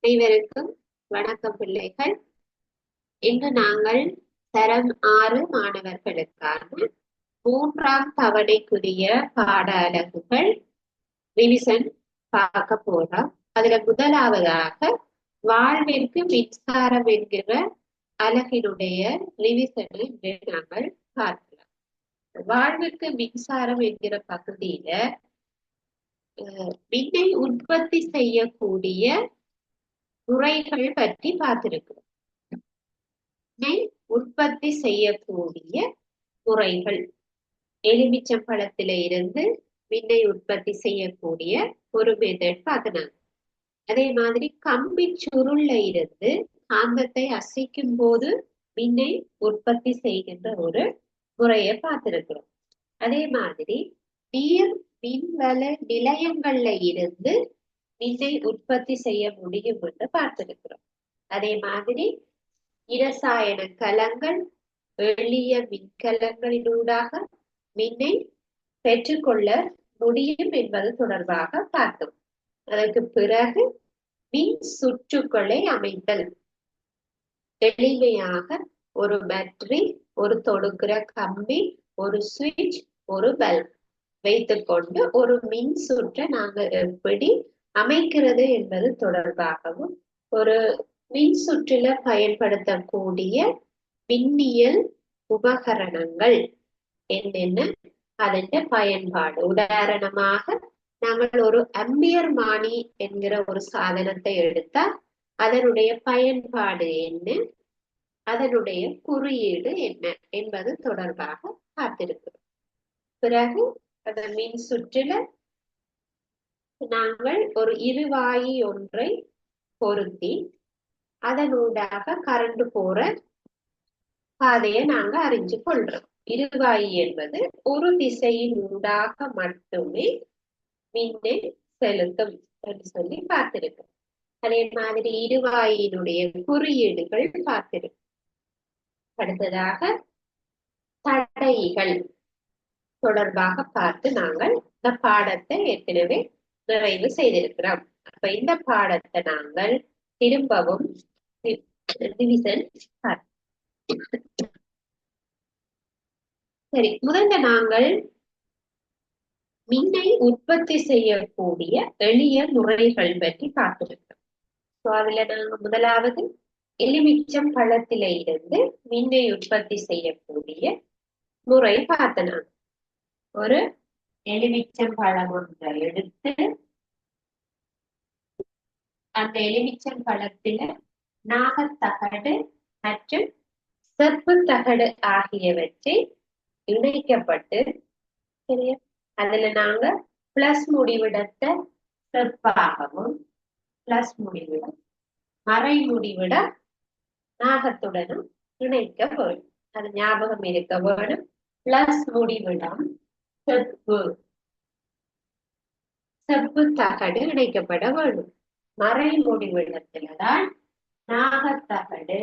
அனைவருக்கும் வணக்கம் பிள்ளைகள். இன்று நாங்கள் தரம் 6 மாணவர்களுக்கான 3ஆம் தவணைக்குரிய பாட அலகுகள் ரிவிஷன் பார்க்க போறோம். அதுல முதலாவதாக வாழ்விற்கு மின்சாரம் என்கிற அலகினுடைய ரிவிஷனை இன்று நாங்கள் பார்க்கலாம். வாழ்விற்கு மின்சாரம் என்கிற பகுதியில மின்னை உற்பத்தி செய்யக்கூடிய முறைகள் பற்றி பார்த்திருக்கிறோம். உற்பத்தி செய்யக்கூடிய முறைகள் எலுமிச்சம்பழத்தில இருந்து மின்னை உற்பத்தி செய்யக்கூடிய ஒரு மெத்தட் பார்க்கணும். அதே மாதிரி கம்பி சுருள்ல இருந்து காந்தத்தை அசைக்கும் போது மின்னை உற்பத்தி செய்கின்ற ஒரு முறையை பார்த்திருக்கிறோம். அதே மாதிரி நீர் மின்வல நிலையங்கள்ல இருந்து மின்னை உற்பத்தி செய்ய முடியும் என்று பார்த்திருக்கிறோம். அதே மாதிரி இரசாயன கலங்கள் எளிய மின்கலங்களினூடாக மின்னை பெற்றுக்கொள்ள முடியும் என்பது தொடர்பாக பார்த்தோம். அதற்கு பிறகு மின் சுற்றுக்களை அமைத்தல், எளிமையாக ஒரு பேட்டரி, ஒரு தொடுக்கிற கம்பி, ஒரு சுவிட்ச், ஒரு பல்ப் வைத்துக்கொண்டு ஒரு மின் சுற்றை நாங்கள் எப்படி அமைக்கிறது என்பது தொடர்பாகவும், ஒரு மின் சுற்றில பயன்படுத்தக்கூடிய மின்னியல் உபகரணங்கள் என்னென்ன, அதன் பயன்பாடு. உதாரணமாக நாங்கள் ஒரு அம்பியர்மானி என்கிற ஒரு சாதனத்தை எடுத்தால் அதனுடைய பயன்பாடு என்ன, அதனுடைய குறியீடு என்ன என்பது தொடர்பாக பார்த்திருக்கிறோம். பிறகு அந்த மின் சுற்றில நாங்கள் ஒரு இருவாயி ஒன்றை பொருத்தி அதனூடாக கரண்ட் போற பாதையை நாங்க அறிஞ்சு கொள்றோம். இருவாயி என்பது ஒரு திசையின் ஊடாக மட்டுமே மின்னை செலுத்தும் என்று சொல்லி பார்த்திருக்கோம். அதே மாதிரி இருவாயினுடைய குறியீடுகள் பார்த்திருக்கோம். அடுத்ததாக தடைகள் தொடர்பாக பார்த்து நாங்கள் இந்த பாடத்தை ஏற்கனவே நிறைவு செய்திருக்கிறோம். அப்ப இந்த பாடத்தை நாங்கள் திரும்பவும் ரிவிஷன் சரி. முதல்ல நாங்கள் மின்னை உற்பத்தி செய்யக்கூடிய எளிய முறைகள் பற்றி பார்த்திருக்கிறோம். அதுல நாங்க முதலாவது எலுமிச்சம் பழத்தில இருந்து மின்னை உற்பத்தி செய்யக்கூடிய முறை பார்த்தோம். ஒரு எலுமிச்சம் பழம் ஒன்றை எடுத்து அந்த எலுமிச்சம் பழத்தில நாகத்தகடு மற்றும் செப்பு தகடு ஆகியவற்றை இணைக்கப்பட்டு, சரியா, அதுல நாங்க பிளஸ் முடிவிடத்தை செப்பாகவும் பிளஸ் முடிவிடம் மறை முடிவிடம் நாகத்துடனும் இணைக்க வேண்டும். அது ஞாபகம் இருக்க வேணும். பிளஸ் முடிவிடம் செப்பு செப்பு தகடு இணைக்கப்பட வேண்டும். மறை முடிவிடத்தில்தான் நாகத்தகடு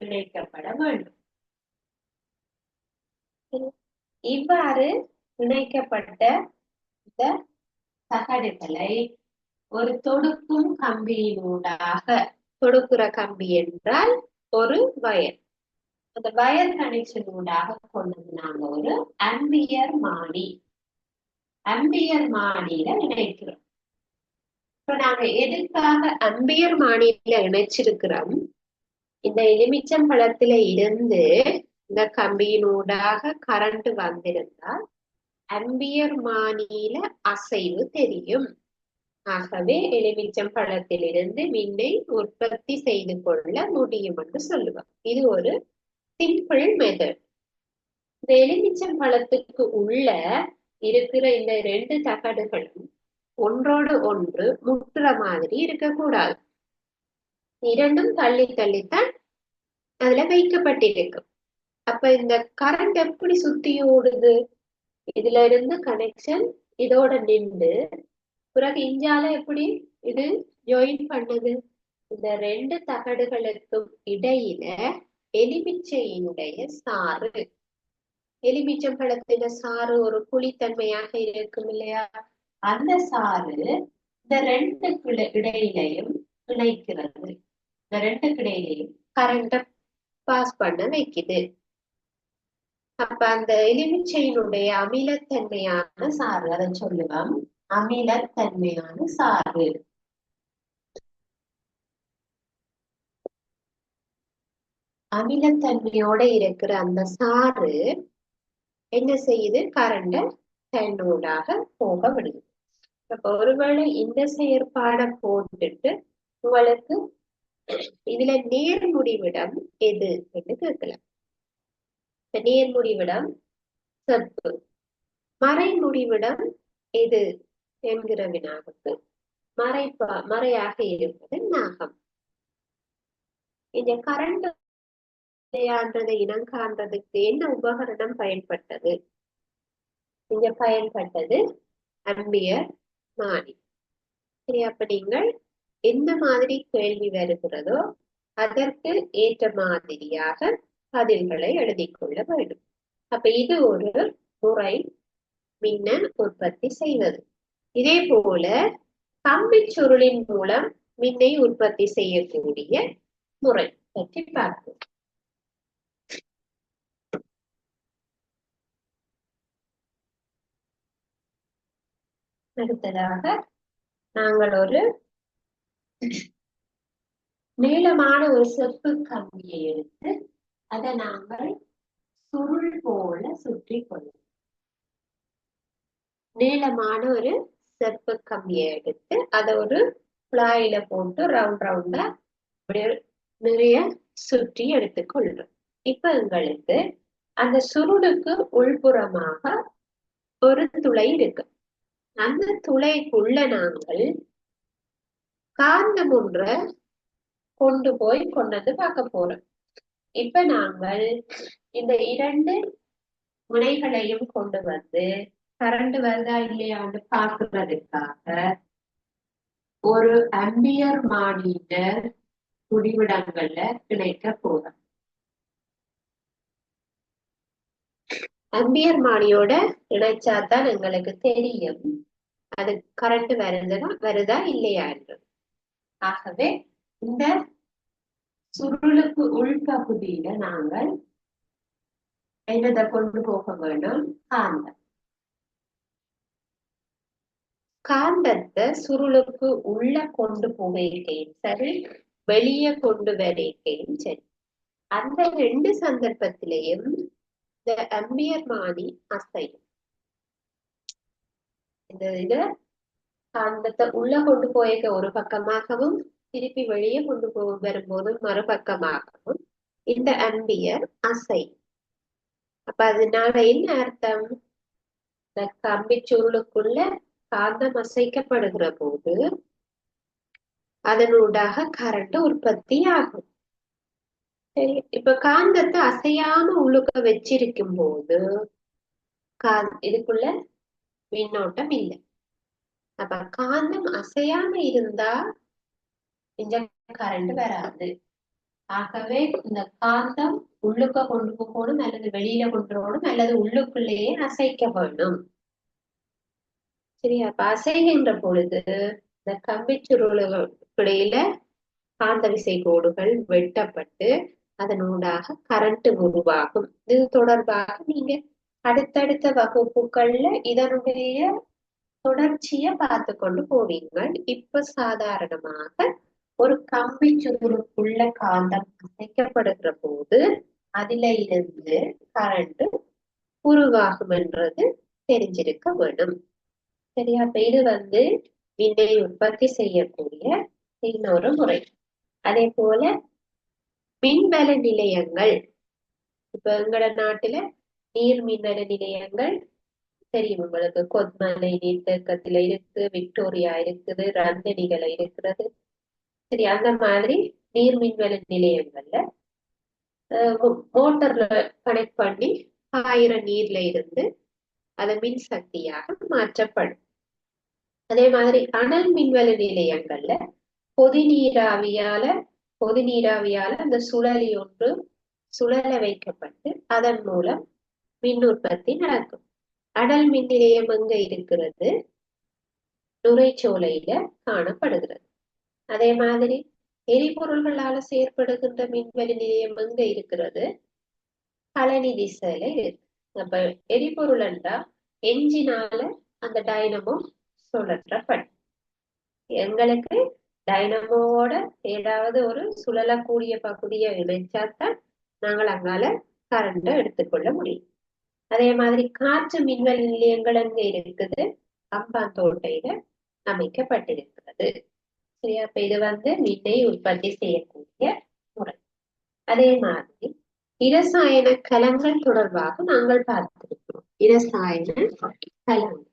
இணைக்கப்பட வேண்டும். இவ்வாறு இணைக்கப்பட்ட இந்த தகடுகளை ஒரு தொடுக்கும் கம்பியினூடாக, தொடுக்கிற கம்பி என்றால் ஒரு வயர், அந்த வயர் கனெக்ஷன் ஊடாக கொண்டு நாங்க ஒரு அம்பியர் மானியில இணைக்கிறோம். இப்ப நாங்க எதுக்காக அம்பியர் மானியில இணைச்சிருக்கிறோம்? இந்த எலுமிச்சம் பழத்தில இருந்து இந்த கம்பியினூடாக கரண்ட் வந்திருந்தால் அம்பியர் மானியில அசைவு தெரியும். ஆகவே எலுமிச்சம் பழத்திலிருந்து மின்னை உற்பத்தி செய்து கொள்ள முடியும் என்று சொல்லுவாங்க. இது ஒரு சிம்பிள் மெத்தட். இந்த எலுமிச்சம் பழத்துக்கு உள்ள இருக்கிற இந்த 2 தகடுகளும் ஒன்றோடு ஒன்று முட்டுற மாதிரி இருக்கக்கூடாது. இரண்டும் தள்ளி தள்ளித்தான் அதுல வைக்கப்பட்டிருக்கும். அப்ப இந்த கரண்ட் எப்படி சுத்தி ஓடுது? இதுல இருந்து கனெக்ஷன் இதோட நின்று பிறகு இஞ்சால எப்படி இது ஜாயின் பண்ணுது? இந்த 2 தகடுகளுக்கும் இடையில எலுமிச்சையினுடைய சாறு, எலுமிச்சம் பழத்தின சாறு ஒரு புளித்தன்மையாக இருக்கும் இல்லையா? அந்த சாறு இந்த 2க்கு இடையிலையும் இணைக்கிறது. இந்த ரெண்டு கிடையிலையும் கரண்ட பாஸ் பண்ண வைக்குது. அப்ப அந்த எலுமிச்சையினுடைய அமிலத்தன்மையான சாறு, அதை சொல்லுவோம் அமிலத்தன்மையான சாறு. அமிலத்தன்மையோட இருக்கிற அந்த சாறு என்ன செய்யுது? கரண்ட தன்னூடாக போக விடுது. அப்ப ஒருவேளை இந்த செயற்பாடை போட்டுட்டு உங்களுக்கு இதுல நேர்முடிவிடம் எது என்று கேட்கலாம். நேர்முடிவிடம் செப்பு, மறைமுடிவிடம் எது என்கிற வினாவுக்கு மறையாக இருப்பது நாகம். இந்த கரண்ட் இனம் காண்றதுக்கு என்ன உபகரணம் பயன்பட்டது? இங்க பயன்பட்டது அம்பியர் மானி. சரி, அப்ப நீங்கள் எந்த மாதிரி கேள்வி வருகிறதோ அதற்கு ஏற்ற மாதிரியாக பதில்களை எழுதி கொள்ள வேண்டும். அப்ப இது ஒரு முறை மின்ன உற்பத்தி செய்வது. இதே போல கம்பி சுருளின் மூலம் மின்னை உற்பத்தி செய்யக்கூடிய முறை பற்றி பார்ப்போம். அடுத்ததாக நாங்கள் ஒரு நீளமான ஒரு செப்பு கம்பியை எடுத்து அதை நாங்கள் சுருள் போல சுற்றி கொள்ளும். நீளமான ஒரு செப்பு கம்பியை எடுத்து அதை ஒரு குழாயில போட்டு ரவுண்டா நிறைய சுற்றி எடுத்துக்கொள்ளும். இப்ப எங்களுக்கு அந்த சுருளுக்கு உள்புறமாக ஒரு துளை இருக்கு. அந்த துளைக்குள்ள நாங்கள் காந்தம் ஒன்றை கொண்டு வந்து பார்க்க போறோம். இப்ப நாங்கள் இந்த இரண்டு முனைகளையும் கொண்டு வந்து கரண்ட் வருதா இல்லையான்னு பார்க்கிறதுக்காக ஒரு அம்பியர் மானிட்டர் முடிவிடங்கள்ல இணைக்க போறோம். அம்பியர் மானியோட இணைச்சாதான் எங்களுக்கு தெரியும் அது கரண்ட் வருதா இல்லையா என்று. ஆகவே இந்த சுருளுக்கு உள்பகுதியில நாங்கள் என்னதை கொண்டு போக வேண்டும்? காந்தம். காந்தத்தை சுருளுக்கு உள்ள கொண்டு போகையும் சரி, வெளியே கொண்டு வரைக்கையும் சரி, அந்த ரெண்டு சந்தர்ப்பத்திலையும் இந்த அம்பியர் மானி அசையும். இந்த இத காந்தத்தை உள்ள கொண்டு போய்க்க ஒரு பக்கமாகவும் திருப்பி வெளியே கொண்டு வரும்போது மறுபக்கமாகவும் இந்த அம்பியர் அசை. அப்ப அதனால என்ன அர்த்தம்? இந்த கம்பி சுருளுக்குள்ள காந்தம் அசைக்கப்படுகிற போது அதனூடாக கரண்ட் உற்பத்தி ஆகும். சரி, இப்ப காந்தத்தை அசையாம உள்ளுக்க வச்சிருக்கும் போது இதுக்குள்ள மின்னோட்டம் இல்லை. அப்ப காந்தம் அசையாம இருந்தா இந்த கரண்ட் வராது. ஆகவே இந்த காந்தம் உள்ளுக்க கொண்டு போகணும் அல்லது வெளியில கொண்டு போகணும் அல்லது உள்ளுக்குள்ளேயே அசைக்க வேணும். சரி, அப்ப அசைகின்ற பொழுது இந்த கம்பி சுருளுக்கிடையில காந்த விசை கோடுகள் வெட்டப்பட்டு அதனூடாக கரண்ட் உருவாகும். இது தொடர்பாக நீங்க அடுத்தடுத்த வகுப்புகள்ல இதனுடைய தொடர்ச்சியை பார்த்து கொண்டு போவீங்கள். இப்ப சாதாரணமாக ஒரு கம்பி சுருளுக்குள்ள காந்தம் அசைக்கப்படுகிற போது அதில இருந்து கரண்ட் உருவாகும் என்றது தெரிஞ்சிருக்க வேண்டும். சரியா? அப்ப இது மின்னை உற்பத்தி செய்யக்கூடிய இன்னொரு முறை. அதே போல மின்வல நிலையங்கள், இப்ப எங்களோட நாட்டுல நீர் மின்வல நிலையங்கள் தெரியும் உங்களுக்கு. கொத்மலை நீர்த்தேக்கத்துல இருக்கு, விக்டோரியா இருக்குது, ரந்தனிகளை இருக்கிறது. சரி, அந்த மாதிரி நீர் மின்வல நிலையங்கள்ல மோட்டர்ல கனெக்ட் பண்ணி 1000 நீர்ல இருந்து அது மின் சக்தியாக மாற்றப்படும். அதே மாதிரி அனல் மின்வல நிலையங்கள்ல பொது நீராவியால அந்த சுழலி ஒன்று சுழல வைக்கப்பட்டு அதன் மூலம் மின் உற்பத்தி நடக்கும். அனல் மின் நிலையம் எங்க இருக்கிறது? நுரைச்சோலையில காணப்படுகிறது. அதே மாதிரி எரிபொருள்களால செயற்படுகின்ற மின்வெளி நிலையம் எங்க இருக்கிறது? பழனி திசையில இருக்கு. அப்ப எரிபொருள் என்றா என்ஜினால அந்த டைனமோ சுழற்றப்படும். எங்களுக்கு டைனமோவோட ஏதாவது ஒரு சுழலக்கூடிய பகுதியை இணைச்சாத்தான் நாங்கள் அங்கால கரண்ட எடுத்துக்கொள்ள முடியும். அதே மாதிரி காற்று மின்வெளி நிலையங்கள் அங்க இருக்குது, அம்பாந்தோட்டையில அமைக்கப்பட்டிருக்கிறது. சரியா? அப்ப இது மின்னை உற்பத்தி செய்யக்கூடிய முறை. அதே மாதிரி இரசாயன கலங்கள் தொடர்பாக நாங்கள் பார்த்திருக்கிறோம். இரசாயன கலங்கள்,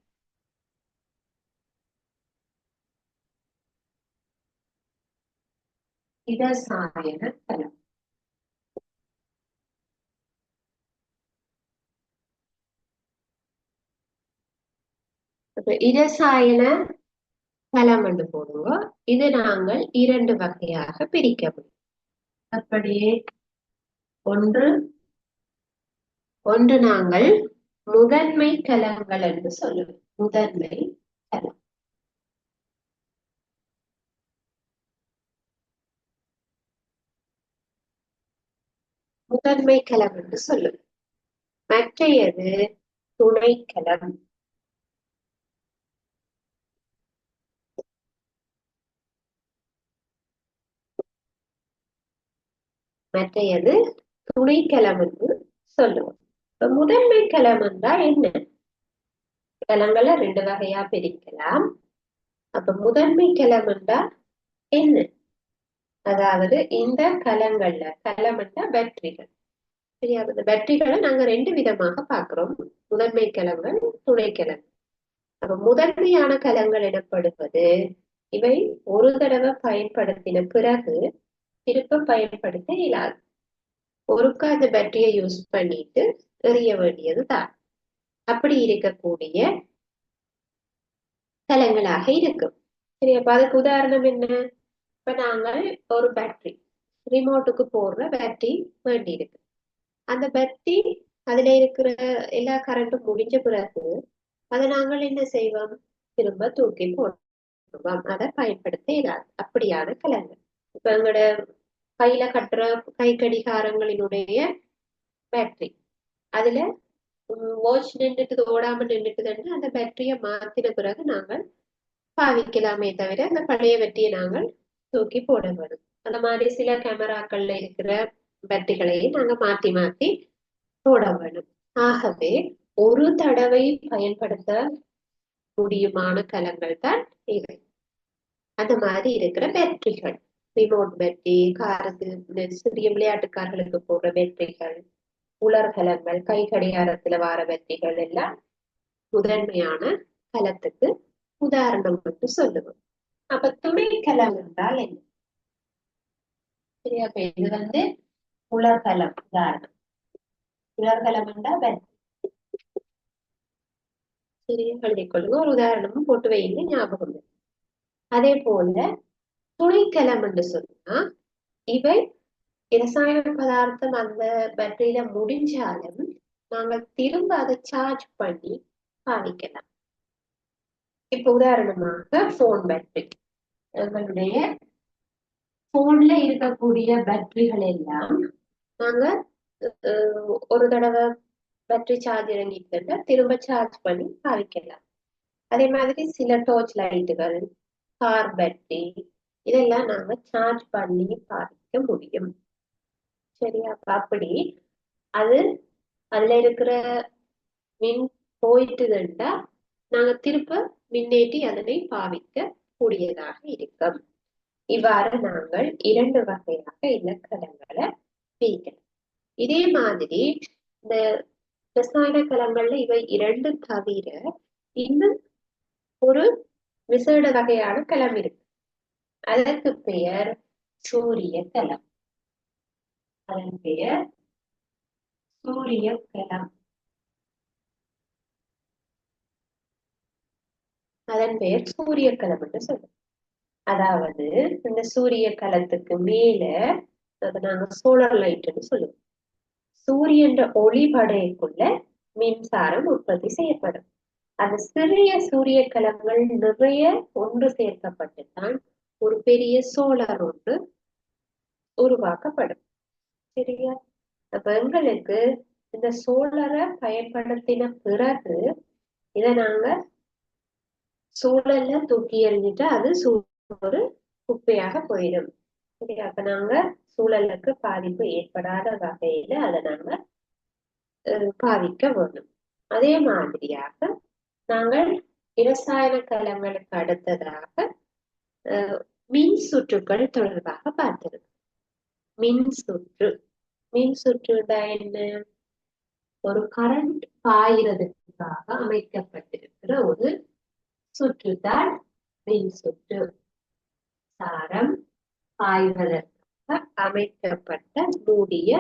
இரசாயன கலம். இரசாயன கலம் என்று போடுவோம். இது நாங்கள் இரண்டு வகையாக பிரிக்க முடியும். அப்படியே ஒன்று நாங்கள் முதன்மை கலங்கள் என்று சொல்லுவோம். முதன்மை கலம். முதன்மை கலம் என்று சொல்லுவோம். மற்றையது துணைக்கலம். மற்றையது துணைக்கலம் என்று சொல்லுவோம். இப்ப முதன்மை கலம் என்றால் என்ன? கலங்களை ரெண்டு வகையா பிரிக்கலாம். அப்ப முதன்மை கலம் என்றால் என்ன? அதாவது இந்த கலங்கள்ல, கலம் என்றா பேட்டரிகள். சரியா? இந்த பேட்டரிகளை நாங்க ரெண்டு விதமாக பார்க்கிறோம், முதன்மை கலங்கள், துணை கலங்கள். அப்ப முதன்மையான கலங்கள் எனப்படுவது இவை ஒரு தடவை பயன்படுத்தின பிறகு திருப்ப பயன்படுத்த இயலாது. ஒருக்கா அந்த பேட்டரியை யூஸ் பண்ணிட்டு எறிய வேண்டியது தான். அப்படி இருக்கக்கூடிய கலங்களாக இருக்கும். சரி, அப்ப அதுக்கு உதாரணம் என்ன? இப்ப நாங்கள் ஒரு பேட்டரி, ரிமோட்டுக்கு போடுற பேட்டரி வேண்டி இருக்கு. அந்த பேட்டரி அதுல இருக்கிற எல்லா கரண்ட்டும் முடிஞ்ச பிறகு அதை நாங்கள் என்ன செய்வோம்? திரும்ப தூக்கி போடுவோம். அதை பயன்படுத்த இயலாது. அப்படியான கலங்கள். இப்ப எங்களோட கையில கட்டுற கை கடிகாரங்களினுடைய பேட்டரி, அதுல வாட்ச் நின்றுட்டு ஓடாம நின்றுட்டுன்னு அந்த பேட்டரியை மாத்தின பிறகு நாங்கள் பாவிக்கலாமே தவிர அந்த பழைய பேட்டரியை நாங்கள் தூக்கி போட வேணும். அந்த மாதிரி சில கேமராக்கள்ல இருக்கிற பேட்டரிகளையும் நாங்க மாத்தி மாத்தி போட வேணும். ஆகவே ஒரு தடவை பயன்படுத்த முடியுமான கலங்கள் தான் இவை. அந்த மாதிரி இருக்கிற பேட்டரிகள், ரிமோட் பேட்டரி, காருக்கு சிறிய விளையாட்டுக்காரர்களுக்கு போடுற பேட்டரிகள், உலர்கலங்கள், கை கடிகாரத்துல வார பேட்டரிகள் எல்லாம் முதன்மையான கலத்துக்கு உதாரணம் என்று சொல்லுவோம். அப்ப துணை கலம் என்றால் என்ன? சரியா? இது உலர்கலம். உதாரணம், உலர்கலம் என்றால் பேட்டரி. சரி, எழுதிக்கொள்ளுங்க. ஒரு உதாரணமும் போட்டு வைங்க, ஞாபகம். அதே போல துணைக்கலம் என்று சொன்னா இவை இரசாயன பதார்த்தம் அந்த பேட்டரியில முடிஞ்சாலும் நாங்கள் திரும்ப அதை சார்ஜ் பண்ணி பாவிக்கலாம். இப்ப உதாரணமாக போன் பேட்டரி, எங்களுடைய போன்ல இருக்கக்கூடிய பேட்டரிகள் எல்லாம் நாங்க ஒரு தடவை பேட்டரி சார்ஜ் இறங்கிட்டு திரும்ப சார்ஜ் பண்ணி பாவிக்கலாம். அதே மாதிரி சில டார்ச் லைட்டுகள், கார் பேட்டரி, இதெல்லாம் நாங்க சார்ஜ் பண்ணி பாவிக்க முடியும். சரியா? அப்படி அது அதுல இருக்கிற மின் போயிட்டுதுண்டா நாங்க திருப்ப மின்னேற்றி அதனை பாவிக்க கூடியதாக இருக்கும். இவ்வாறு நாங்கள் இரண்டு வகையாக இலக்கணங்களை பிரிக்கலாம். இதே மாதிரி இந்த ரசாயன கலங்கள்ல இவை இரண்டு தவிர இன்னும் ஒரு விசேட வகையான கலம் இருக்கு. அதற்கு பெயர் சூரிய கலம். அதன் பெயர் சூரிய கலம். அதன் பெயர் சூரிய கலம் என்று சொல்லுவோம். அதாவது இந்த சூரிய கலத்துக்கு மேல நாங்க சோலார் லைட்னு சொல்லுவோம். சூரியன் ஒளிபடைக்குள்ள மின்சாரம் உற்பத்தி செய்யப்படும். அந்த சிறிய சூரிய கலங்கள் நிறைய ஒன்று சேர்க்கப்பட்டுத்தான் ஒரு பெரிய சோலார் ஒன்று உருவாக்கப்படும். சரியா? அப்ப எங்களுக்கு இந்த சோலாரை பயன்படுத்தின பிறகு இதை நாங்க சூழல்ல தூக்கி எறிஞ்சிட்டு அது ஒரு குப்பையாக போயிடும். சரியா? அப்ப நாங்க சூழலுக்கு பாதிப்பு ஏற்படாத வகையில அதை நாங்க பாதிக்க வேண்டும். அதே மாதிரியாக நாங்கள் இரசாயன கலங்களுக்கு அடுத்ததாக மின் சுற்றுக்கள் தொடர்பாக பார்த்திருக்கோம். மின் சுற்று என்ன? ஒரு கரண்ட் பாயிறதுக்காக அமைக்கப்பட்டிருக்கிற ஒரு சுற்றுதான் மின் சுற்று. சாரம் பாய்வதற்காக அமைக்கப்பட்ட மூடிய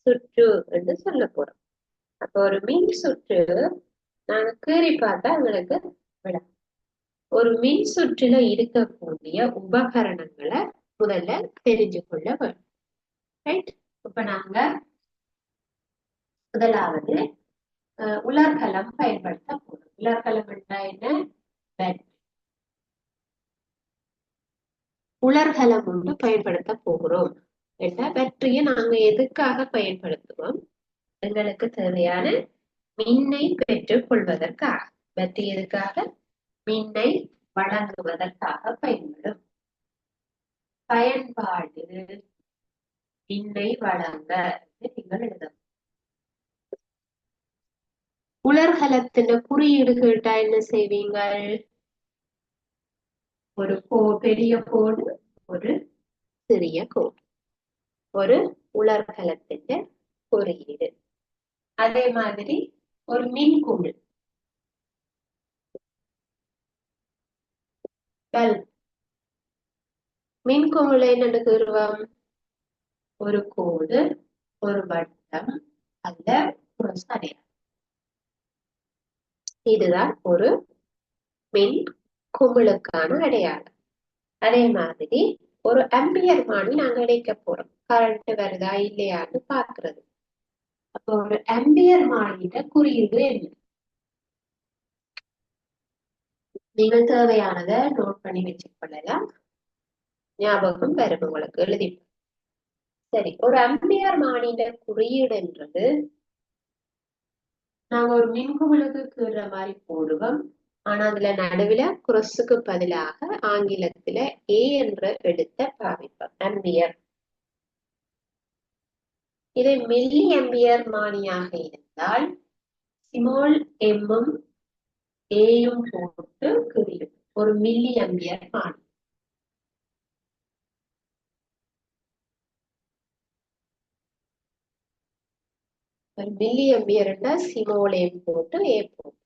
சுற்று என்று சொல்ல போறோம். அப்ப ஒரு மின் சுற்று நாங்க கீறி பார்த்தா எங்களுக்கு விடும். ஒரு மின் சுற்றுல இருக்கக்கூடிய உபகரணங்களை முதல்ல தெரிஞ்சு கொள்ள வேண்டும். ரைட்? இப்ப நாங்க முதலாவது உலர்களம் பயன்படுத்த போறோம். உலர்களம் என்றா என்ன? பேட்டரி. உலர்களம் ஒன்று பயன்படுத்த போகிறோம். என்ன? பேட்டரியை நாங்க எதுக்காக பயன்படுத்துவோம்? எங்களுக்கு தேவையான மின்னை பெற்றுக் கொள்வதற்காக. பேட்டரி எதுக்காக? மின்னை வழங்குவதற்காக பயன்படும். பயன்பாடு மின்னை வழங்க நீங்கள் எழுதவும். உலர்களத்தின் குறியீடு கேட்டா என்ன செய்வீங்கள்? ஒரு பெரிய கோடு, ஒரு சிறிய கோடு, ஒரு உலர்களத்தின் குறியீடு. அதே மாதிரி ஒரு மின்குமிழ், மின்குமிழை என்னன்னு கூறுவோம்? ஒரு கோடு, ஒரு வட்டம் அல்ல ஒரு அடையாளம். இதுதான் ஒரு மின் குமிழுக்கான அடையாளம். அதே மாதிரி ஒரு ஆம்பியர் மானி நாங்க இணைக்க போறோம். கரண்ட் வருதா இல்லையான்னு பாக்குறது. அப்போ ஒரு ஆம்பியர் மானிட குறியீடு என்ன? நீங்கள் தேவையானதை நோட் பண்ணி வச்சுக் கொள்ளலாம். ஞாபகம் வரும் உங்களுக்கு எழுதி. சரி, ஒரு ஆம்பியர் மானிட குறியீடு என்றது நாங்க ஒரு மின்குமிழுக்கு கீற மாதிரி போடுவோம். ஆனா அதுல நடுவுல குரோஸுக்கு பதிலாக ஆங்கிலத்துல ஏ என்ற எழுத்தை பாவிப்போம். ஆம்பியர். இது மில்லி ஆம்பியர் மானியாக இருந்தால் ஸ்மால் எம்மும் ஏயும் போட்டு கீறிடும். ஒரு மில்லி ஆம்பியர் மானி. ஒரு மில்லி ஆம்பியர் ஸ்மால் எம் போட்டு ஏ போட்டு.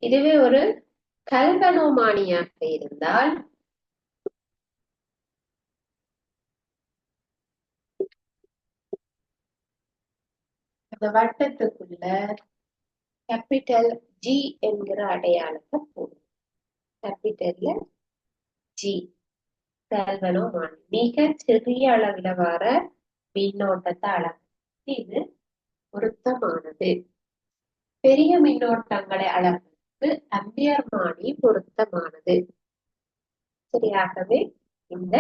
இதுவே ஒரு கல்வனோமானியாக இருந்தால் அந்த வட்டத்துக்குள்ள கேபிட்டல் ஜி என்கிற அடையாளத்தை போடும். கேபிட்டல்ல ஜி, கல்வனோமானி. மிக சிறிய அளவுல வர மின்னோட்டத்தை அளவு. இது பொருத்தமானது. பெரிய மின்னோட்டங்களை அளவுக்கு ஆம்பியர் மானி பொருத்தமானது. சரியாகவே இந்த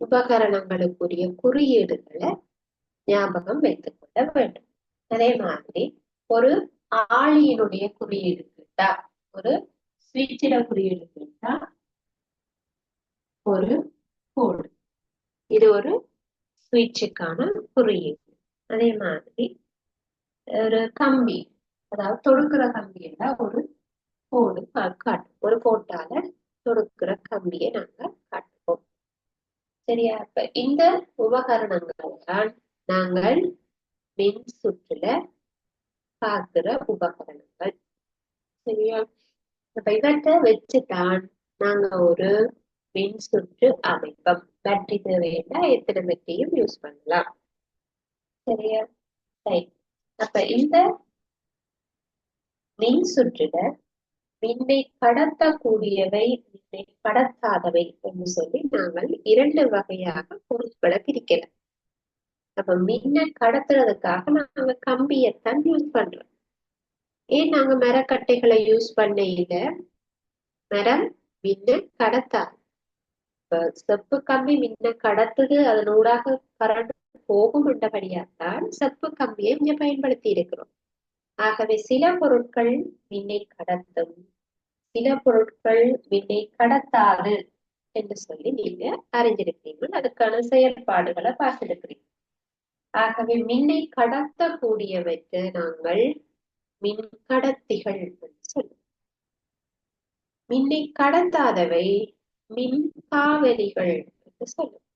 உபகரணங்களுக்குரிய குறியீடுகளை ஞாபகம் வைத்துக் கொள்ள வேண்டும். அதே மாதிரி ஒரு ஆளியினுடைய குறியீடு கேட்டா, ஒரு சுவிட்சிட குறியீடு கேட்டா ஒரு கோடு. இது ஒரு சுவிட்சுக்கான குறியீடு. அதே மாதிரி ஒரு கம்பி, அதாவது தொடுக்கிற கம்பி என்றால் ஒரு கோடு காட்டும். ஒரு கோட்டால தொடுக்கிற கம்பியை நாங்க காட்டுவோம். சரியா? இப்ப இந்த உபகரணங்கள் தான் நாங்கள் மின் சுற்றுல பார்க்கிற உபகரணங்கள். சரியா? இப்ப இவற்றை வச்சுதான் நாங்க ஒரு மின் சுற்று அமைப்போம். பேட்டரி தேவையா எத்தனை பேட்டரியும் யூஸ் பண்ணலாம். சரியா? சரி. அப்ப இந்த மின் சுற்றுல மின்னை கடத்தக்கூடியவை, மின்னை கடத்தாதவை என்று சொல்லி நாங்கள் இரண்டு வகையாக பொருட்களை பிரிக்கலாம். அப்ப மின்னை கடத்துறதுக்காக நாங்க கம்பியத்தான் யூஸ் பண்றோம். ஏன் நாங்க மரக்கட்டைகளை யூஸ் பண்ண இல்ல? மரம் மின்ன கடத்தாது. இப்ப செப்பு கம்பி மின்ன கடத்துது, அதனூடாக கரண்ட் போகும் என்றபடியாத்தான் செப்பு கம்பியை இங்க பயன்படுத்தி இருக்கிறோம். ஆகவே சில பொருட்கள் மின்னை கடத்தும், சில பொருட்கள் மின்னை கடத்தாது என்று சொல்லி நீங்க அறிஞ்சிருக்கிறீர்கள். அதுக்கான செயல்பாடுகளை பார்த்திருக்கிறீங்க. ஆகவே மின்னை கடத்தக்கூடியவற்றை நாங்கள் மின் கடத்திகள் என்று சொல்லுவோம். மின்னை கடத்தாதவை மின் காவலிகள் என்று சொல்லுவோம்.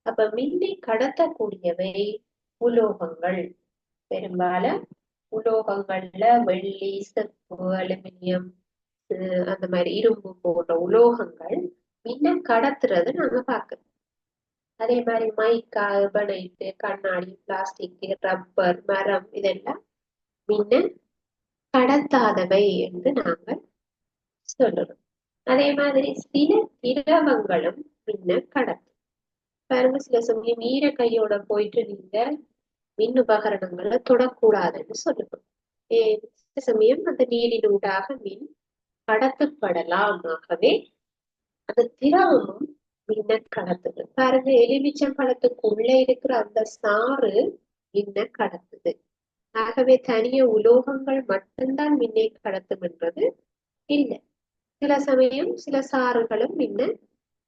அப்ப மின்னை கடத்தக்கூடியவை உலோகங்கள். பெரும்பாலும் உலோகங்கள்ல வெள்ளி, செப்பு, அலுமினியம், அந்த மாதிரி இரும்பு போன்ற உலோகங்கள் மின்ன கடத்துறது நாங்க பார்க்கிறோம். அதே மாதிரி மைக்கா, எபனைட்டு, கண்ணாடி, பிளாஸ்டிக், ரப்பர், மரம் இதெல்லாம் மின்ன கடத்தாதவை என்று நாங்கள் சொல்லணும். அதே மாதிரி சில திரவங்களும் மின்ன கடத்தும். பாருங்க, சில சமயம் ஈர கையோட போயிட்டு நீங்க மின் உபகரணங்களை தொடக்கூடாதுன்னு சொல்லணும். சில சமயம் அந்த நீரினூடாக மின் கடத்தப்படலாம். ஆகவே அந்த திரவமும் மின்ன கடத்துது. பாருங்க, எலுமிச்சம் பழத்துக்குள்ள இருக்கிற அந்த சாறு மின்ன கடத்துது. ஆகவே தனிய உலோகங்கள் மட்டும்தான் மின்னை கடத்தும் என்றது இல்லை. சில சமயம் சில சாறுகளும் மின்ன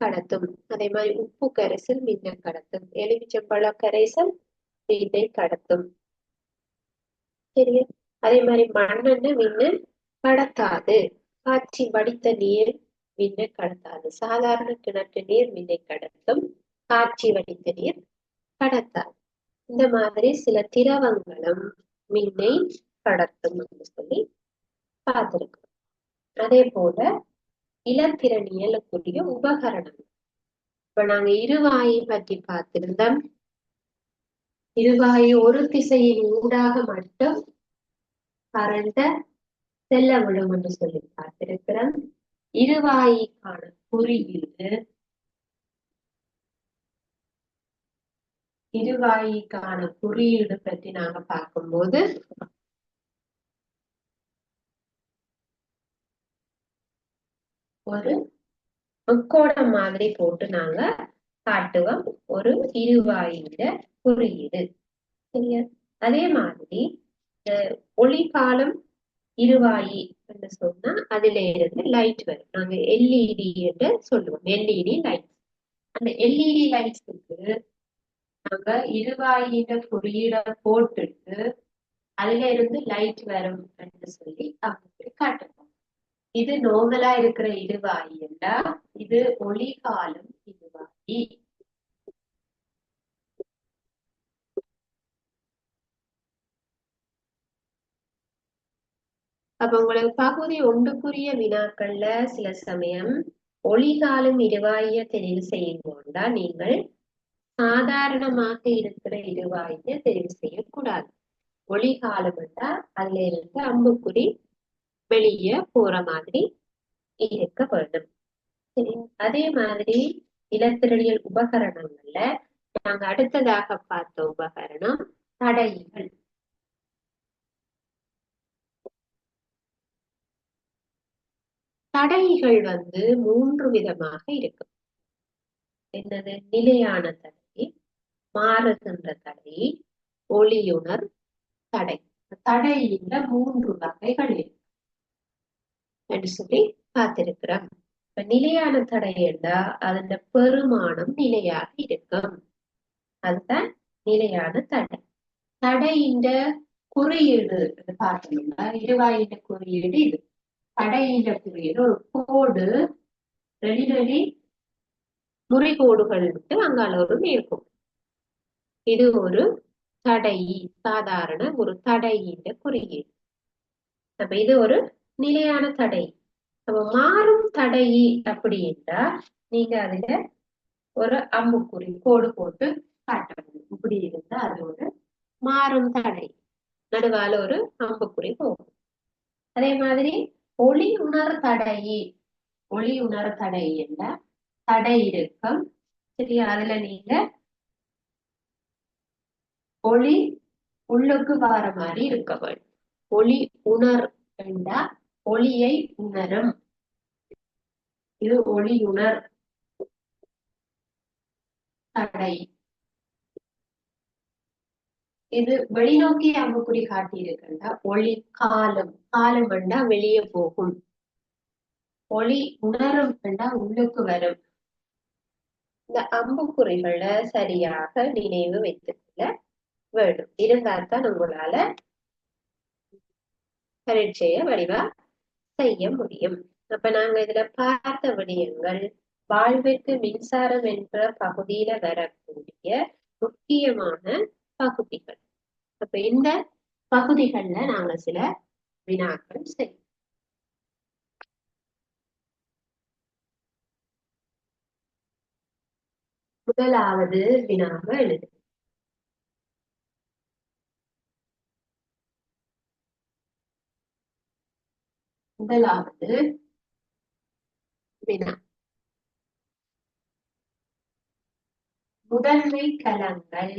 கடத்தும். அதே மாதிரி உப்பு கரைசல் மின்ன கடத்தும், எலுமிச்சம்பழ கரைசல் மின்னை கடத்தும். சரியா? அதே மாதிரி மண்ணெண்ணெய் மின்ன கடத்தாது. காய்ச்சி வடித்த நீர் மின்ன கடத்தாது. சாதாரண கிணற்று நீர் மின்னை கடத்தும், காய்ச்சி வடித்த நீர் கடத்தாது. இந்த மாதிரி சில திரவங்களும் மின்னை கடத்தும் என்று சொல்லி பார்த்திருக்கோம். அதே போல இலத்திரனியலுக்குரிய உபகரணங்கள். இப்ப நாங்க இருவாயை பற்றி பார்த்திருந்தோம். இருவாயு ஒரு திசையின் ஊடாக மட்டும் கரண்ட செல்ல விடும் என்று சொல்லி பார்த்திருக்கிறோம். இருவாயிக்கான குறியீடு, இருவாயிக்கான குறியீடு பற்றி நாங்க பார்க்கும்போது ஒரு முக்கோணம் மாதிரி போட்டு நாங்க காட்டுவோம் ஒரு இருவாயிட குறியீடு. சரியா? அதே மாதிரி ஒளிகாலம் இருவாயி என்று சொன்னா அதுல இருந்து லைட் வரும். நாங்க எல்இடி என்று சொல்லுவோம். LED light. அந்த எல்இடி லைட்ஸுக்கு நாங்க இருவாயிட குறியீட போட்டுட்டு அதுல இருந்து லைட் வரும் என்று சொல்லி அவங்களுக்கு காட்டுவோம். இது நோமலா இருக்கிற இருவாயி என்றா இது ஒளிகாலம் இருவாயி. அப்ப உங்களுக்கு பகுதி ஒன்றுக்குரிய வினாக்கள்ல சில சமயம் ஒளிகாலம் இருவாய தெரிவு செய்யும் போதா நீங்கள் சாதாரணமாக இருக்கிற இருவாய தெரிவு செய்யக்கூடாது. ஒளிகாலம் என்றா அதுல இருந்து அம்புக்குறி வெளியே போற மாதிரி இருக்க வேண்டும். சரி, அதே மாதிரி இலத்திரனியல் உபகரணங்கள்ல நாங்க அடுத்ததாக பார்த்த உபகரணம் தடைகள். தடைகள் மூன்று விதமாக இருக்கும். என்னது? நிலையான தடை, மாறுகின்ற தடை, ஒளியுணர் தடை. தடையில மூன்று வகைகள் இருக்கு என்று சொல்லி பார்த்திருக்கிறோம். இப்ப நிலையான தடை என்றா அதன் பெருமானம் நிலையாக இருக்கும். அதுதான் நிலையான தடை. தடையின் குறியீடு பார்த்தோம்னா இருவாயின் குறியீடு இது. தடையின் குறியீடு ஒரு கோடு, ரெண்டு முறைகோடுகள் விட்டு அங்கால ஒரு நேர்கோடு. இது ஒரு தடை, சாதாரண ஒரு தடையின் குறியீடு. அப்ப இது ஒரு நிலையான தடை. அப்ப மாறும் தடை அப்படி என்றா நீங்க அதுல ஒரு அம்புக்குறி கோடு போட்டு காட்டணும். இப்படி இருந்தா அது ஒரு மாறும் தடை. நடுவால ஒரு அம்புக்குறி போகும். அதே மாதிரி ஒளி உணர் தடை. ஒளி உணர் தடை என்ற தடை இருக்கும். சரியா? அதுல நீங்க ஒளி உள்ளுக்கு வார மாதிரி இருக்க வேண்டும். ஒளி உணர் என்றா ஒளியை உணரும். இது ஒளியுணர் தடை. இது வெளிநோக்கி அம்புக்குறி காட்டி இருக்குன்னா ஒளி காலம். காலம் வேண்டா வெளியே போகும். ஒளி உணரும் வேண்டா உள்ளுக்கு வரும். இந்த அம்புக்குறிகளை சரியாக நினைவு வைத்துக்கொள்ள வேண்டும். இருந்தால்தான் உங்களால பரீட்சையை வடிவா செய்ய முடியும். அப்ப நாங்க இதுல பார்த்த விடயங்கள் வாழ்விற்கு மின்சாரம் என்ற பகுதியில வரக்கூடிய முக்கியமான பகுதிகள். அப்ப இந்த பகுதிகள்ல நாங்க சில வினாக்கள் செய்வோம். முதலாவது வினாக எழுது. முதலாவது வினா, முதன்மை கலங்கள்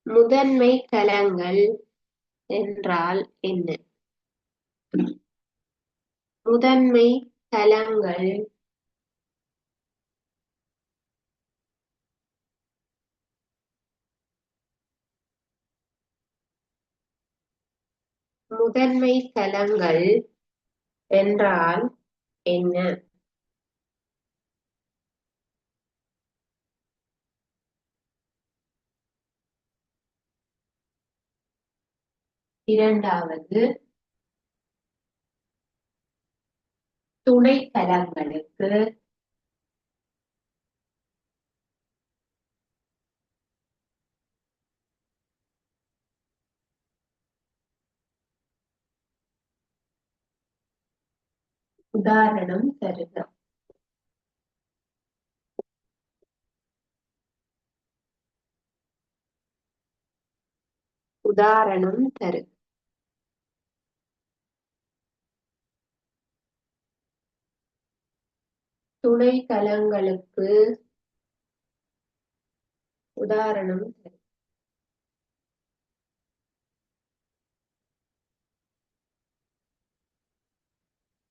முதன்மை கலங்கள் என்றால் என்ன? முதன்மை கலங்கள் முதன்மை கலங்கள் என்றால் என்ன? இரண்டாவது, துணை கலங்களுக்கு உதாரணம் தருக. உதாரணம் தருக. துணை கலங்களுக்கு உதாரணம் தருக.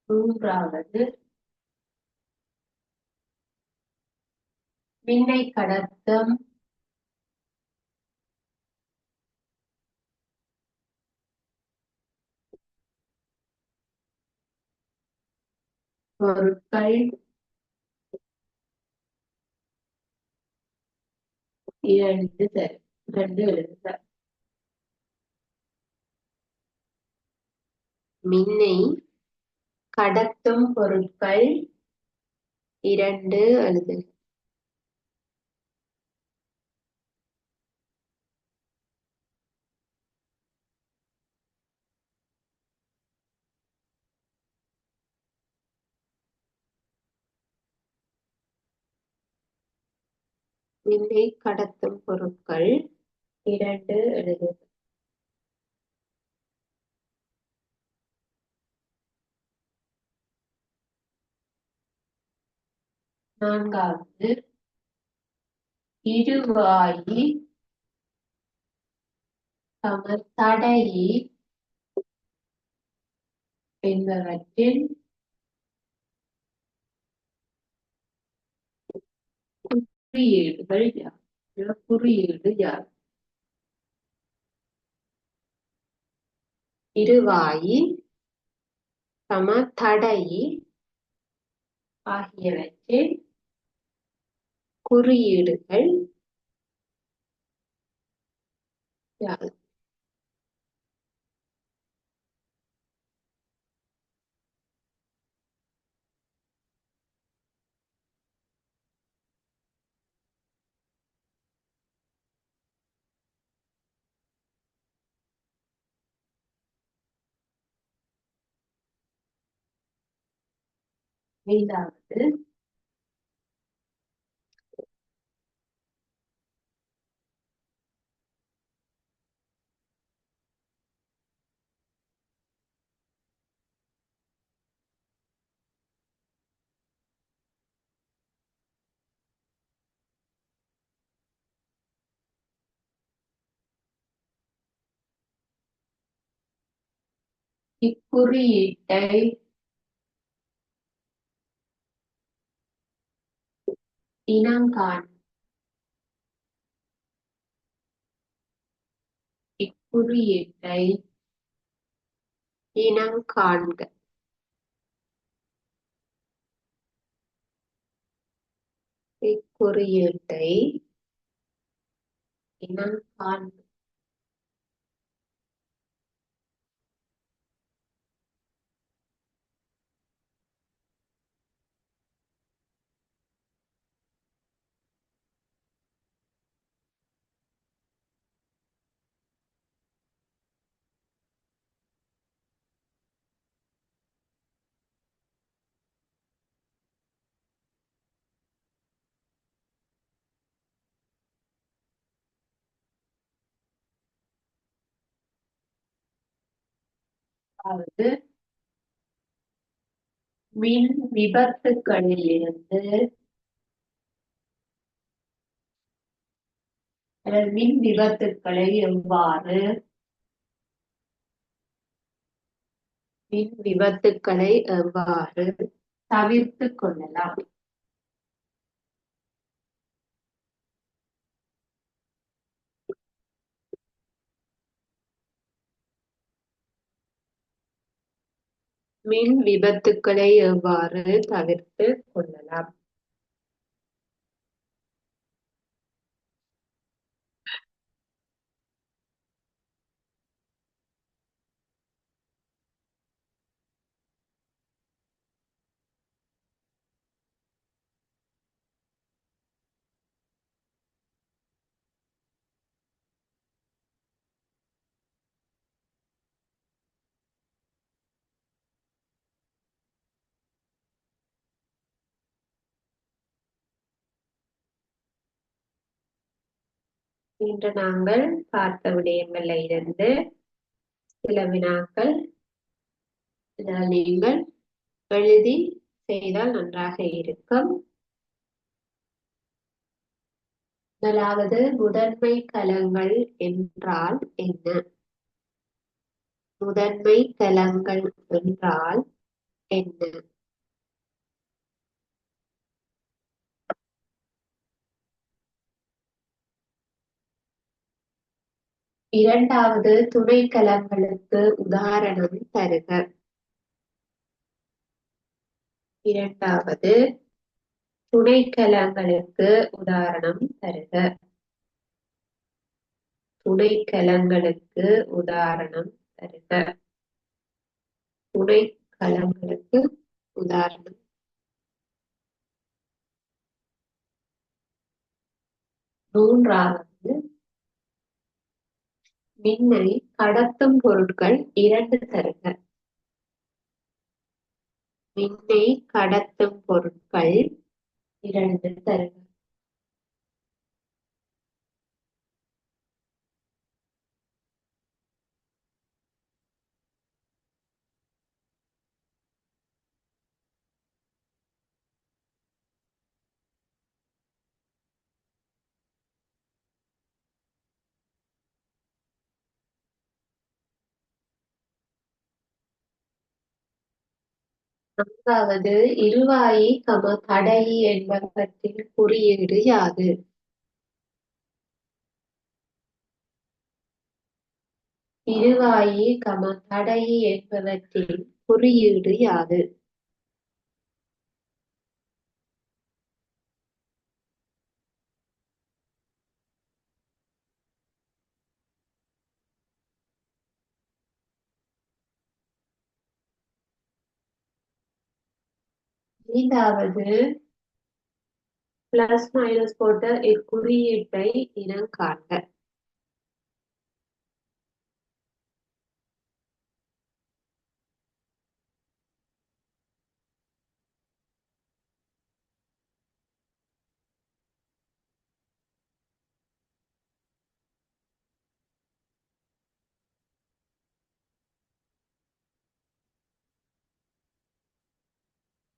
மூன்றாவது, மின்னை கடத்தும் பொருட்கள் இரண்டு எழுதுக. மின்னை கடத்தும் பொருட்கள் இரண்டு எழுதுக. மின்னை கடத்தும் பொருட்கள் இரண்டு எழுதுக. நான்காவது, இருவாயி தடையி என்பவற்றின் குறியீடுகள் யார்? குறியீடு யார்? இருவாயி தடையி ஆகியவற்றின் குறியீடுகள் யார்? ஐந்தாவது, இக்குறியீட்டை இனங்காண். இக்குறியீட்டை இனங்காண்க. இக்குறியீட்டை இனங்காண்க. அதாவது மின் விபத்துக்களிலிருந்து மின் விபத்துக்களை எவ்வாறு தவிர்த்துக் கொள்ளலாம். மின் விபத்துக்களை எவ்வாறு தவிர்த்துக் கொள்ளலாம். இன்று நாங்கள் பார்த்த விடயங்கள்ல இருந்து சில வினாக்கள் நீங்கள் எழுதி செய்தால் நன்றாக இருக்கும். முதலாவது, முதன்மை கலங்கள் என்றால் என்ன? முதன்மை கலங்கள் என்றால் என்ன? இரண்டாவது, துணை கலங்களுக்கு உதாரணம் தருக. இரண்டாவது, துணை கலங்களுக்கு உதாரணம் தருக. துணை கலங்களுக்கு உதாரணம் தருக. துணை கலங்களுக்கு உதாரணம். மூன்றாவது, மின்னை கடத்தும் பொருட்கள் இரண்டு தருக. மின்னை கடத்தும் பொருட்கள் இரண்டு தருக. நான்காவது, இருவாயி தடையி என்பவற்றின் குறியீடு யாது? இருவாயி தடையி என்பவற்றின் குறியீடு யாது? ஐந்தாவது, பிளஸ் மைனஸ் போட்ட இக்குறியீட்டை இனங்காண்க.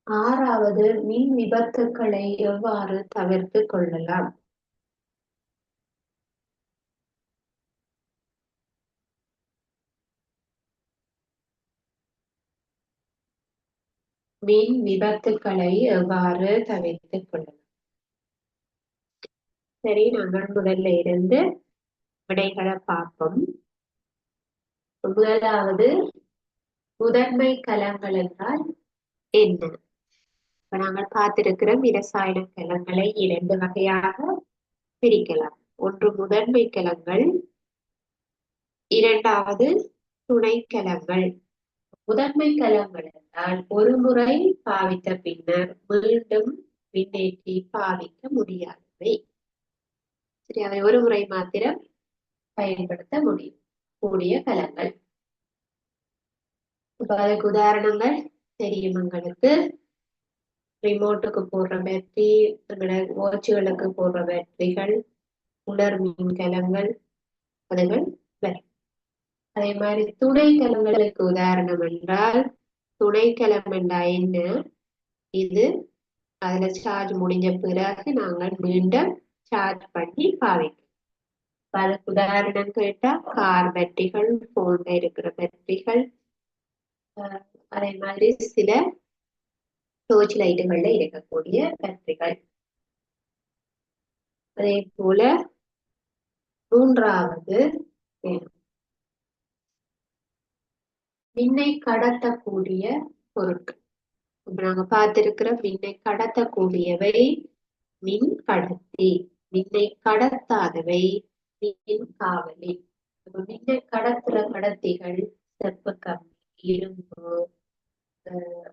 ஆறாவது, மின் விபத்துக்களை எவ்வாறு தவிர்த்துக் கொள்ளலாம்? மின் விபத்துக்களை எவ்வாறு தவிர்த்துக் கொள்ளலாம்? சரி, நாங்கள் முதல்ல இருந்து விடைகளை பார்ப்போம். முதலாவது, முதன்மை கலங்கள் என்றால் என்ன? இப்ப நாங்கள் பார்த்திருக்கிறோம், இரசாயன கலங்களை 2 வகையாக பிரிக்கலாம். ஒன்று முதன்மை கலங்கள், இரண்டாவது துணை கலங்கள். முதன்மை கலங்கள் என்றால் ஒரு முறை பாவித்த பின்னர் மீண்டும் மின்னேற்றி பாவிக்க முடியாதவை. சரி, அவை ஒரு முறை மாத்திரம் பயன்படுத்த முடியும் கூடிய கலங்கள். இப்ப அதுக்கு உதாரணங்கள் தெரியும் உங்களுக்கு. ரிமோட்டுக்கு போடுற பேட்டரி, வாட்சுகளுக்கு போடுற பேட்டரிகள், உலர் மின்கலங்கள், அதுகள் வரும். அதே மாதிரி துணை கலங்களுக்கு உதாரணம் என்றால், துணை கலம் என்றா என்ன? இது அதுல சார்ஜ் முடிஞ்ச பிறகு நாங்கள் மீண்டும் சார்ஜ் பண்ணி பாவிக்கிறோம். அதுக்கு உதாரணம் கேட்டா கார் பேட்டரிகள், போன்ல இருக்கிற பேட்டரிகள், அதே மாதிரி சில டோர்ச் லைட்டுகள்ல இருக்கக்கூடிய பேட்டரிகள். அதே போல மூன்றாவது மின்னை கடத்தக்கூடிய பொருட்கள். இப்ப நாங்க பார்த்திருக்கிற மின்னை கடத்தக்கூடியவை மின் கடத்தி, மின்னை கடத்தாதவை மின் காவலி. மின்னை கடத்துற கடத்திகள் செப்பு கம்பி, இரும்பு,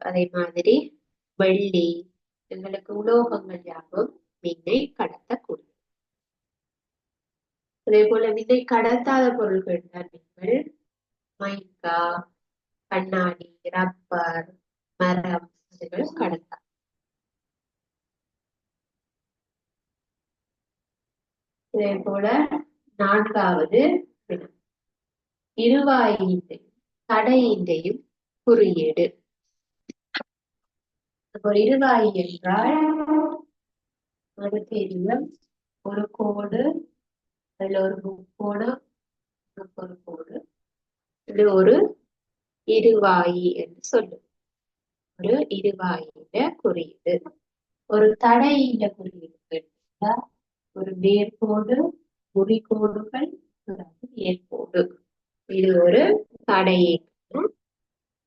அதே மாதிரி வெள்ளி, எங்களுக்கு உலோகங்கள் யாவும் மின்னை கடத்தக்கூடிய. அதே போல மின்னை கடத்தாத பொருட்கள் நீங்கள் மைக்கா, கண்ணாடி, ரப்பர், மரம், அதுகள் கடத்தா. இதே போல நான்காவது, இருவாயின்றையும் தடையின்றையும் குறியீடு. ஒரு இருவாயி என்றால் அது தெரியும், ஒரு கோடு, அதுல ஒரு முக்கோணம், ஒரு கோடு, இது ஒரு இருவாயி என்று சொல்லும். ஒரு இருவாயில குறியீடு. ஒரு தடையில குறியீடு ஒரு நேர்கோடு, குறிக்கோடுகள், நேர்கோடு. இது ஒரு தடையின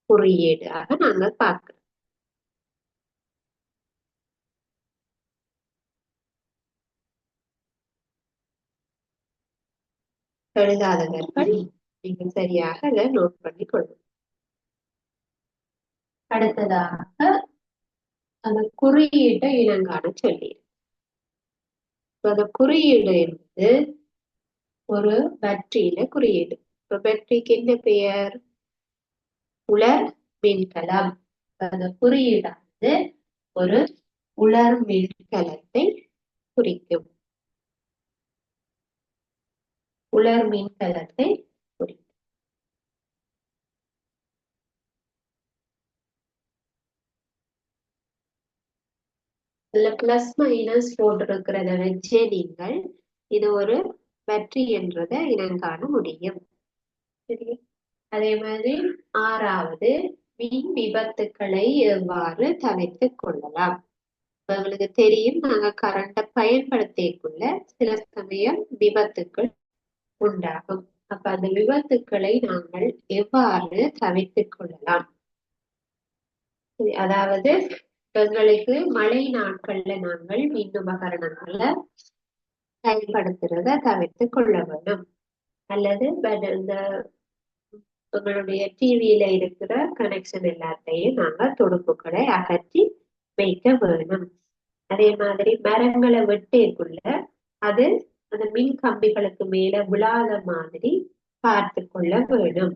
குறியீடாக நாங்கள் பார்க்கிறோம். எழுதாதவர்கள் நீங்கள் சரியாக அதை நோட் பண்ணி கொள்ளும். அடுத்ததாக அந்த குறியீட்டை இனங்காண சொல்லி, அந்த குறியீடு என்பது ஒரு பேட்டரியில குறியீடு. இப்ப பேட்டரிக்கு என்ன பெயர்? உலர் மின்கலம். அந்த குறியீடானது ஒரு உலர் மின்கலத்தை குறிக்கும். உலர் மின்கலத்தை குறிக்கும். இதுல பிளஸ் மைனஸ் போட்டிருக்கிறத வச்சே நீங்கள் இது ஒரு பேட்டரி என்றதை இனங்காண முடியும். சரி, அதே மாதிரி ஆறாவது, மின் விபத்துக்களை எவ்வாறு தவிர்த்துக் கொள்ளலாம்? உங்களுக்கு தெரியும், நாங்க கரண்ட பயன்படுத்திக்குள்ள சில சமயம் விபத்துக்கள் உண்டாகும். அப்ப அந்த விபத்துக்களை நாங்கள் எவ்வாறு தவிர்த்துக் கொள்ளலாம்? அதாவது எங்களுக்கு மழை நாட்கள்ல நாங்கள் மின் உபகரணங்களை பயன்படுத்துறத தவிர்த்து கொள்ள வேண்டும். அல்லது இந்த உங்களுடைய டிவியில இருக்கிற கனெக்ஷன் எல்லாத்தையும் நாங்கள் துடுப்புகளை அகற்றி வைக்க வேணும். அதே மாதிரி மரங்களை வெட்டேக்குள்ள அது அந்த மின் கம்பிகளுக்கு மேல விழாத மாதிரி பார்த்து கொள்ள வேணும்.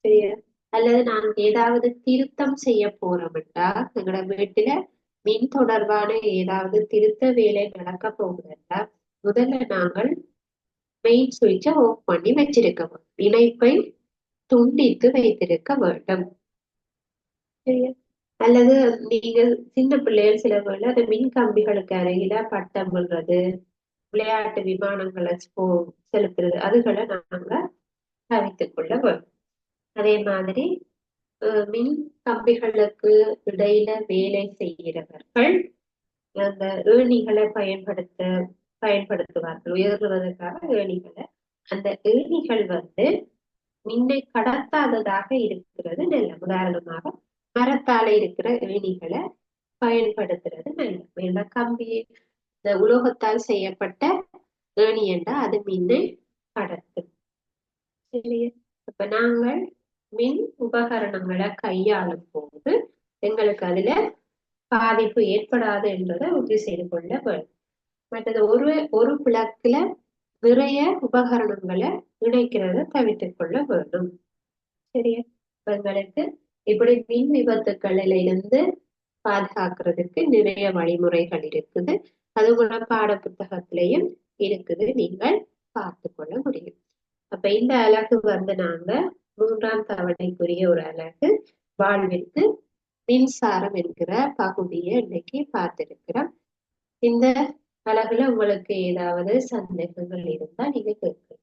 சரியா? அல்லது நாங்க ஏதாவது திருத்தம் செய்ய போறோம்டா, எங்களோட வீட்டுல மின் தொடர்பான ஏதாவது திருத்த வேலை நடக்க போகுதுண்டா, முதல்ல நாங்கள் மெயின் சுவிட்சை ஆஃப் பண்ணி வச்சிருக்க வேண்டும். இணைப்பை துண்டித்து வைத்திருக்க வேண்டும். சரியா? அல்லது நீங்க சின்ன பிள்ளைகள் சில வேளை அந்த மின் கம்பிகளுக்கு அருகில பட்டம் விடுறது, விளையாட்டு விமானங்களை செலுத்துறது, அதுகளை நாங்க தவித்துக் கொள்ள வேண்டும். அதே மாதிரி மின் கம்பிகளுக்கு இடையில வேலை செய்கிறவர்கள் அந்த ஏணிகளை பயன்படுத்துவார்கள் உயர்வதற்காக ஏணிகளை. அந்த ஏணிகள் மின்னை கடத்தாததாக இருக்கிறது நல்ல. உதாரணமாக மரத்தால இருக்கிற ஏணிகளை பயன்படுத்துறது நல்ல. ஏன்னா கம்பி இந்த உலோகத்தால் செய்யப்பட்ட ஏணி என்றா அது மின்னை கடத்தும். சரியா? அப்ப நாங்கள் மின் உபகரணங்களை கையாளும் போது எங்களுக்கு அதுல பாதிப்பு ஏற்படாது என்றதை உறுதி செய்து கொள்ள வேண்டும். மற்றது ஒரு பிளக்குல நிறைய உபகரணங்களை இணைக்கிறத தவிர்த்துக் கொள்ள வேண்டும். சரியா? எங்களுக்கு இப்படி மின் விபத்துக்களில இருந்து பாதுகாக்கிறதுக்கு நிறைய வழிமுறைகள் இருக்குது. அது கூட பாட புத்தகத்திலையும் இருக்குது, நீங்கள் பார்த்து கொள்ள முடியும். அப்ப இந்த அலகு நாங்க 3ஆம் தவணைக்குரிய ஒரு அலகு வாழ்விற்கு மின்சாரம் என்கிற பகுதியை இன்னைக்கு பார்த்திருக்கிறோம். இந்த அலகுல உங்களுக்கு ஏதாவது சந்தேகங்கள் இருந்தா நீங்க கேட்கலாம்.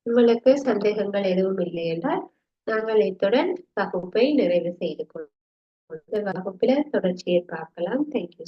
உங்களுக்கு சந்தேகங்கள் எதுவும் இல்லை என்றால் நாங்கள் இத்துடன் வகுப்பை நிறைவு செய்து கொள்வோம். வகுப்பில தொடர்ச்சியை பார்க்கலாம். தேங்க்யூ.